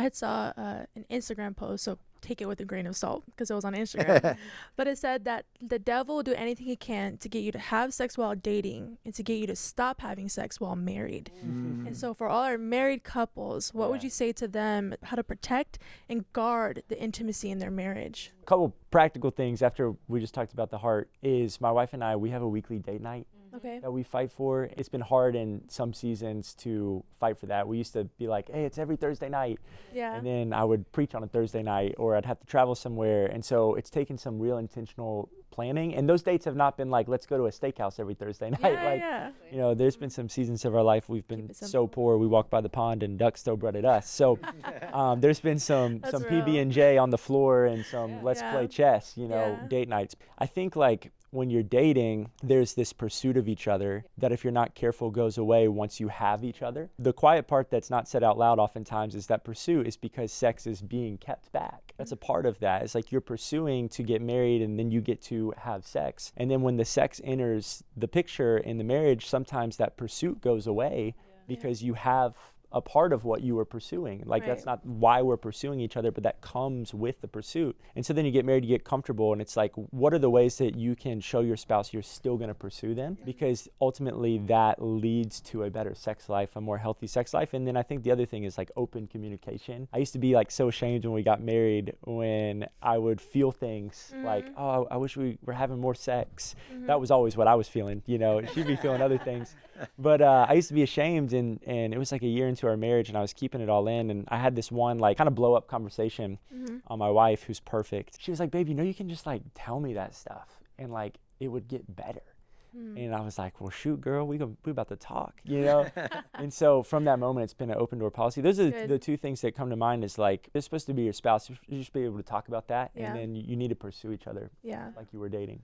I had saw an Instagram post, so take it with a grain of salt because it was on Instagram. But it said that the devil will do anything he can to get you to have sex while dating and to get you to stop having sex while married. And so for all our married couples, what would you say to them how to protect and guard the intimacy in their marriage? A couple practical things after we just talked about the heart is my wife and I, we have a weekly date night. Okay. That we fight for. It's been hard in some seasons to fight for that. We used to be like, hey, it's every Thursday night. Yeah. And then I would preach on a Thursday night or I'd have to travel somewhere. And so it's taken some real intentional planning. And those dates have not been like, let's go to a steakhouse every Thursday night. You know, there's been some seasons of our life we've been so poor we walked by the pond and ducks still breaded us. So there's been some PB&J on the floor and some let's play chess, you know, date nights. I think like when you're dating, there's this pursuit of each other that if you're not careful goes away once you have each other. The quiet part that's not said out loud oftentimes is that pursuit is because sex is being kept back. That's a part of that. It's like you're pursuing to get married and then you get to have sex. And then when the sex enters the picture in the marriage, sometimes that pursuit goes away because you have a part of what you were pursuing. Like that's not why we're pursuing each other, but that comes with the pursuit. And so then you get married, you get comfortable, and it's like, what are the ways that you can show your spouse you're still gonna pursue them? Because ultimately that leads to a better sex life, a more healthy sex life. And then I think the other thing is like open communication. I used to be like so ashamed when we got married when I would feel things like, oh, I wish we were having more sex. That was always what I was feeling, you know, she'd be feeling other things. But I used to be ashamed, and it was like a year into our marriage, and I was keeping it all in, and I had this one like kind of blow up conversation on my wife, who's perfect. She was like, babe, you know, you can just like tell me that stuff, and like it would get better. And I was like, well, shoot, girl, we about to talk, you know? And so from that moment, it's been an open door policy. Those are the two things that come to mind is like, they're supposed to be your spouse. You should be able to talk about that, and then you need to pursue each other like you were dating.